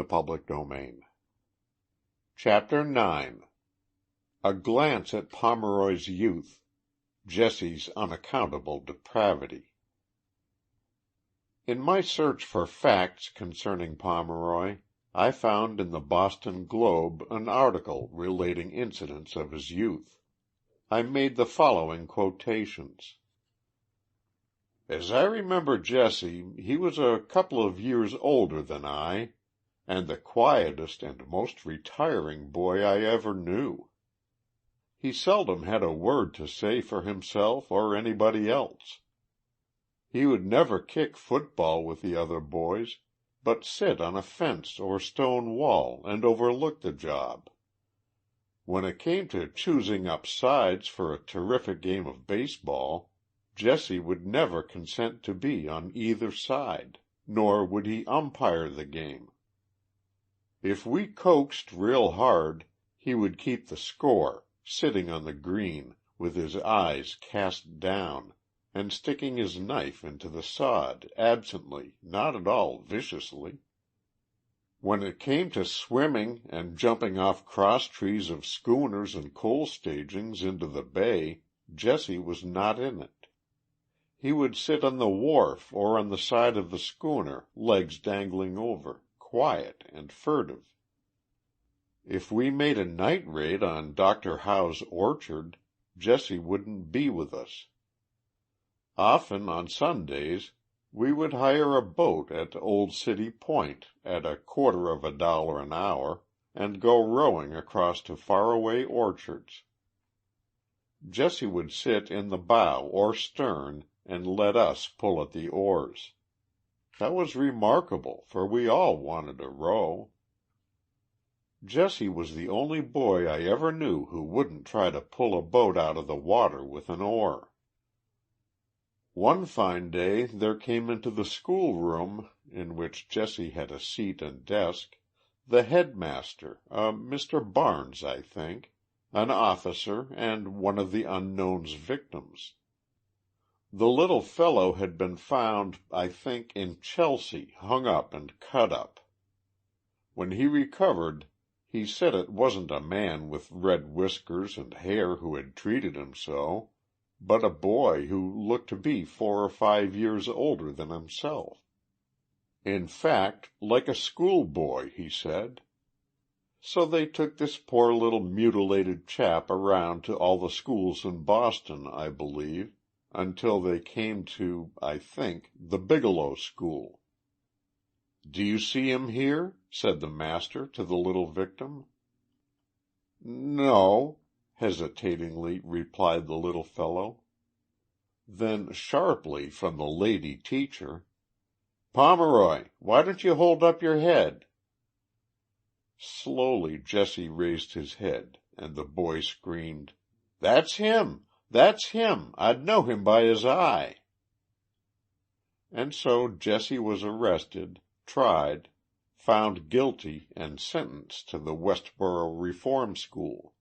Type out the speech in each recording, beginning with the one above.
Public Domain. CHAPTER IX. A glance at Pomeroy's youth. Jesse's unaccountable depravity. In my search for facts concerning Pomeroy, I found in the Boston Globe an article relating incidents of his youth. I made the following quotations. As I remember Jesse, he was a couple of years older than I, and the quietest and most retiring boy I ever knew. He seldom had a word to say for himself or anybody else. He would never kick football with the other boys, but sit on a fence or stone wall and overlook the job. When it came to choosing up sides for a terrific game of baseball, Jesse would never consent to be on either side, nor would he umpire the game. If we coaxed real hard, he would keep the score, sitting on the green, with his eyes cast down, and sticking his knife into the sod absently, not at all viciously. When it came to swimming and jumping off crosstrees of schooners and coal stagings into the bay, Jesse was not in it. He would sit on the wharf or on the side of the schooner, legs dangling over, quiet and furtive. If we made a night raid on Dr. Howe's orchard, Jesse wouldn't be with us. Often on Sundays we would hire a boat at Old City Point at $0.25 an hour and go rowing across to faraway orchards. Jesse would sit in the bow or stern and let us pull at the oars. That was remarkable, for we all wanted to row. Jesse was the only boy I ever knew who wouldn't try to pull a boat out of the water with an oar. One fine day there came into the schoolroom, in which Jesse had a seat and desk, the headmaster, Mr. Barnes, I think, an officer and one of the unknown's victims. The little fellow had been found, I think, in Chelsea, hung up and cut up. When he recovered, he said it wasn't a man with red whiskers and hair who had treated him so, but a boy who looked to be 4 or 5 years older than himself. In fact, like a schoolboy, he said. So they took this poor little mutilated chap around to all the schools in Boston, I believe, until they came to, I think, the Bigelow School. "Do you see him here?" said the master to the little victim. "No," hesitatingly replied the little fellow. Then sharply from the lady teacher, "Pomeroy, why don't you hold up your head?" Slowly Jesse raised his head, and the boy screamed, "That's him! That's him! I'd know him by his eye." And so Jesse was arrested, tried, found guilty and sentenced to the Westboro Reform School.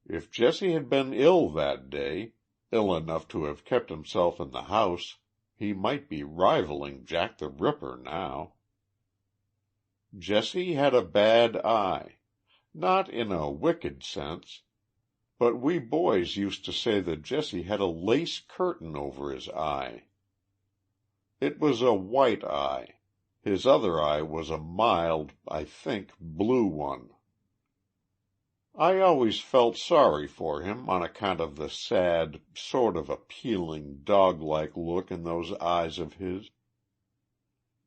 If Jesse had been ill that day, ill enough to have kept himself in the house, he might be rivaling Jack the Ripper now. Jesse had a bad eye, not in a wicked sense, but we boys used to say that Jesse had a lace curtain over his eye. It was a white eye. His other eye was a mild, I think, blue one. I always felt sorry for him on account of the sad, sort of appealing, dog-like look in those eyes of his.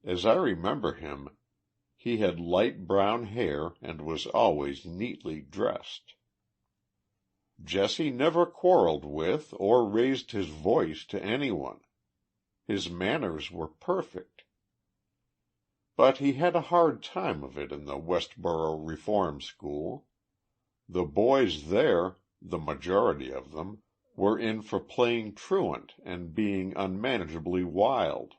As I remember him, he had light brown hair and was always neatly dressed. Jesse never quarreled with or raised his voice to anyone. His manners were perfect. But he had a hard time of it in the Westboro Reform School. The boys there, the majority of them, were in for playing truant and being unmanageably wild.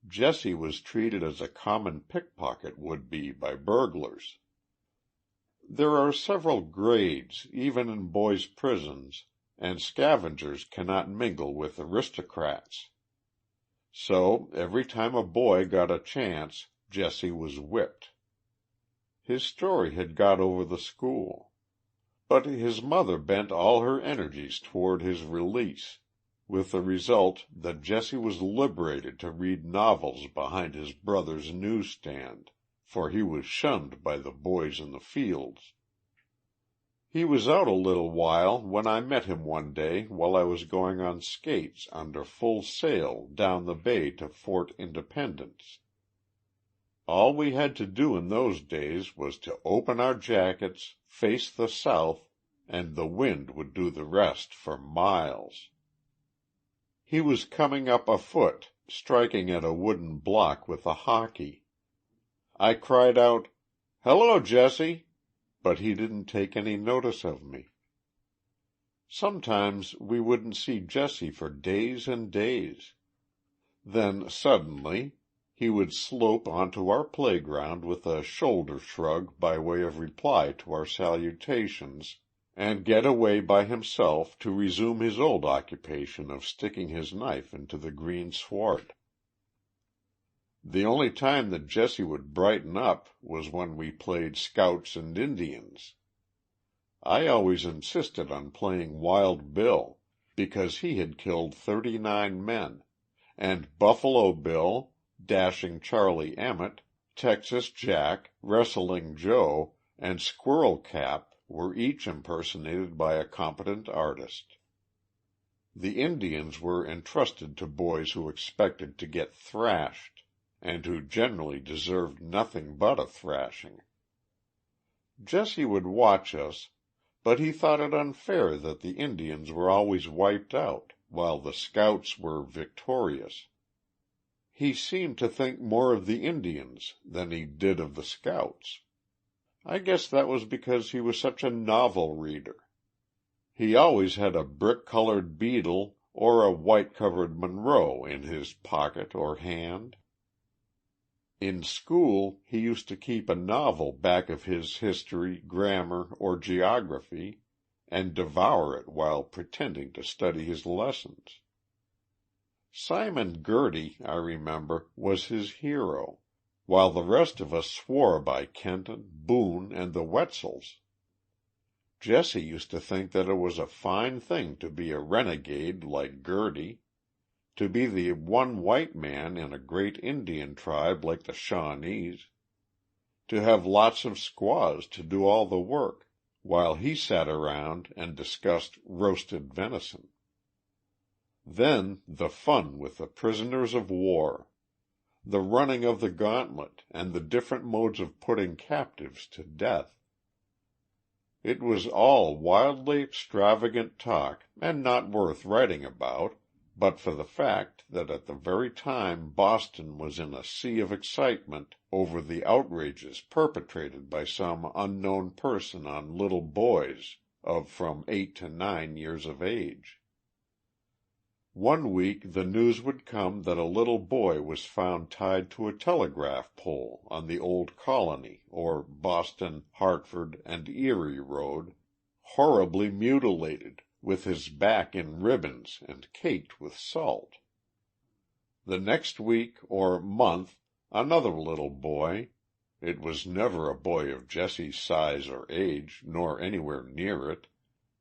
Jesse was treated as a common pickpocket would be by burglars. There are several grades, even in boys' prisons, and scavengers cannot mingle with aristocrats. So every time a boy got a chance, Jesse was whipped. His story had got over the school. But his mother bent all her energies toward his release, with the result that Jesse was liberated to read novels behind his brother's newsstand, for he was shunned by the boys in the fields. He was out a little while when I met him one day while I was going on skates under full sail down the bay to Fort Independence. All we had to do in those days was to open our jackets, face the south, and the wind would do the rest for miles. He was coming up afoot, striking at a wooden block with a hockey. I cried out, "Hello, Jesse!" but he didn't take any notice of me. Sometimes we wouldn't see Jesse for days and days. Then, suddenly, he would slope onto our playground with a shoulder shrug by way of reply to our salutations, and get away by himself to resume his old occupation of sticking his knife into the green sward. The only time that Jesse would brighten up was when we played Scouts and Indians. I always insisted on playing Wild Bill, because he had killed 39 men, and Buffalo Bill, Dashing Charlie Emmett, Texas Jack, Wrestling Joe, and Squirrel Cap were each impersonated by a competent artist. The Indians were entrusted to boys who expected to get thrashed, and who generally deserved nothing but a thrashing. Jesse would watch us, but he thought it unfair that the Indians were always wiped out, while the Scouts were victorious. He seemed to think more of the Indians than he did of the Scouts. I guess that was because he was such a novel reader. He always had a brick-colored Beadle or a white-covered Monroe in his pocket or hand. In school he used to keep a novel back of his history, grammar, or geography, and devour it while pretending to study his lessons. Simon Girty, I remember, was his hero, while the rest of us swore by Kenton, Boone, and the Wetzels. Jesse used to think that it was a fine thing to be a renegade like Girty, to be the one white man in a great Indian tribe like the Shawnees, to have lots of squaws to do all the work, while he sat around and discussed roasted venison. Then the fun with the prisoners of war, the running of the gauntlet, and the different modes of putting captives to death. It was all wildly extravagant talk, and not worth writing about, but for the fact that at the very time Boston was in a sea of excitement over the outrages perpetrated by some unknown person on little boys of from 8 to 9 years of age. One week the news would come that a little boy was found tied to a telegraph pole on the Old Colony or Boston, Hartford and Erie Road, horribly mutilated, with his back in ribbons and caked with salt. The next week or month another little boy, it was never a boy of Jesse's size or age, nor anywhere near it,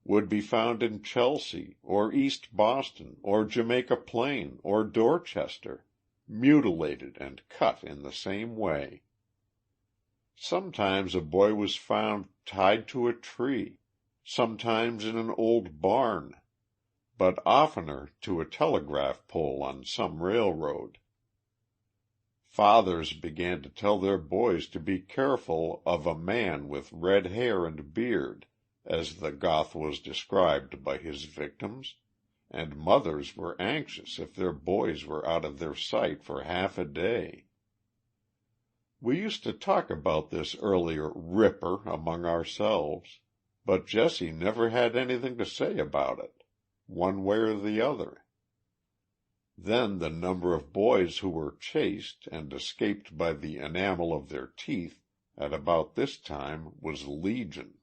would be found in Chelsea, or East Boston, or Jamaica Plain, or Dorchester, mutilated and cut in the same way. Sometimes a boy was found tied to a tree, sometimes in an old barn, but oftener to a telegraph pole on some railroad. Fathers began to tell their boys to be careful of a man with red hair and beard, as the Goth was described by his victims, and mothers were anxious if their boys were out of their sight for half a day. We used to talk about this earlier Ripper among ourselves, but Jesse never had anything to say about it, one way or the other. Then the number of boys who were chased and escaped by the enamel of their teeth at about this time was legion.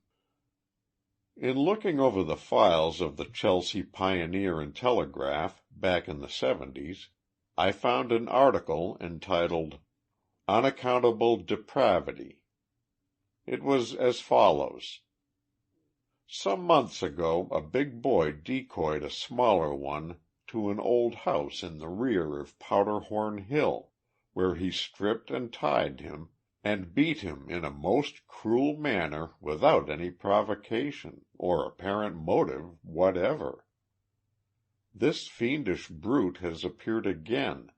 In looking over the files of the Chelsea Pioneer and Telegraph back in the 70s, I found an article entitled Unaccountable depravity. It was as follows: Some months ago a big boy decoyed a smaller one to an old house in the rear of Powderhorn Hill, where he stripped and tied him, and beat him in a most cruel manner without any provocation, or apparent motive whatever. This fiendish brute has appeared again,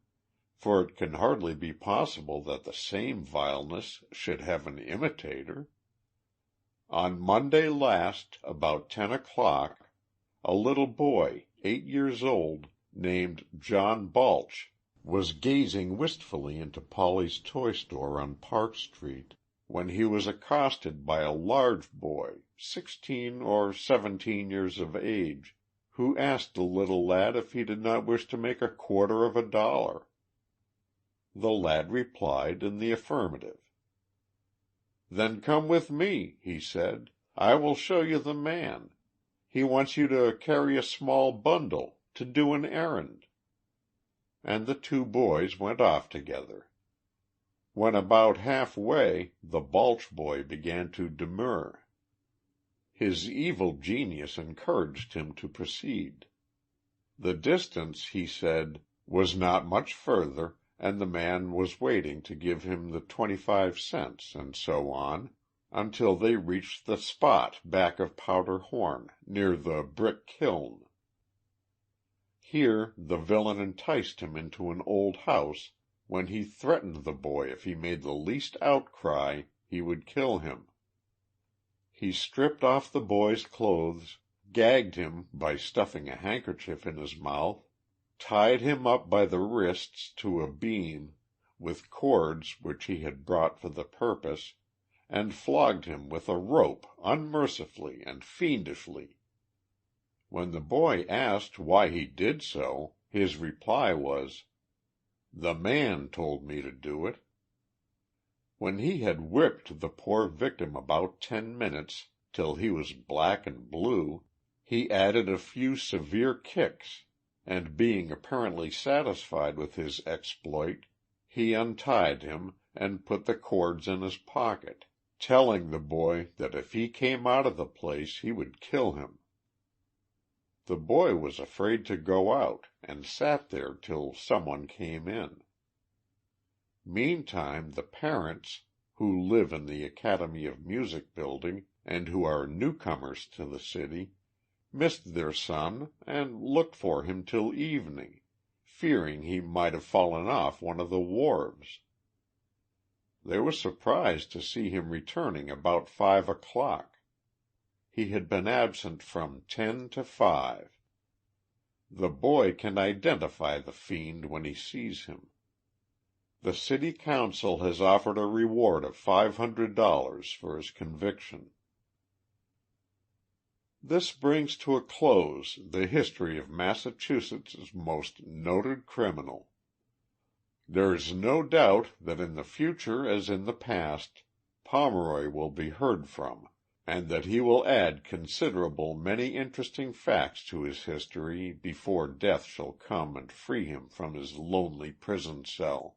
for it can hardly be possible that the same vileness should have an imitator. On Monday last, about 10 o'clock, a little boy, 8 years old, named John Balch, was gazing wistfully into Polly's toy store on Park Street, when he was accosted by a large boy, 16 or 17 years of age, who asked the little lad if he did not wish to make $0.25. The lad replied in the affirmative. "Then come with me," he said. "I will show you the man. He wants you to carry a small bundle, to do an errand." And the two boys went off together. When about halfway, the Balch boy began to demur. His evil genius encouraged him to proceed. The distance, he said, was not much further, and the man was waiting to give him the 25 cents, and so on, until they reached the spot back of Powder Horn, near the brick kiln. Here the villain enticed him into an old house, when he threatened the boy if he made the least outcry he would kill him. He stripped off the boy's clothes, gagged him by stuffing a handkerchief in his mouth, tied him up by the wrists to a beam, with cords which he had brought for the purpose, and flogged him with a rope unmercifully and fiendishly. When the boy asked why he did so, his reply was, "The man told me to do it." When he had whipped the poor victim about 10 minutes, till he was black and blue, he added a few severe kicks, and being apparently satisfied with his exploit, he untied him and put the cords in his pocket, telling the boy that if he came out of the place he would kill him. The boy was afraid to go out, and sat there till some one came in. Meantime the parents, who live in the Academy of Music building, and who are newcomers to the city, missed their son and looked for him till evening, fearing he might have fallen off one of the wharves. They were surprised to see him returning about 5 o'clock. He had been absent from 10 to 5. The boy can identify the fiend when he sees him. The city council has offered a reward of $500 for his conviction. This brings to a close the history of Massachusetts' most noted criminal. There is no doubt that in the future as in the past, Pomeroy will be heard from, and that he will add considerable many interesting facts to his history before death shall come and free him from his lonely prison cell.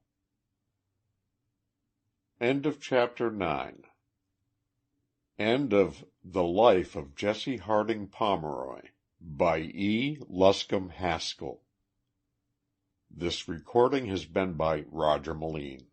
End of chapter 9. End of The Life of Jesse Harding Pomeroy, by E. Luscombe Haskell. This recording has been by Roger Moline.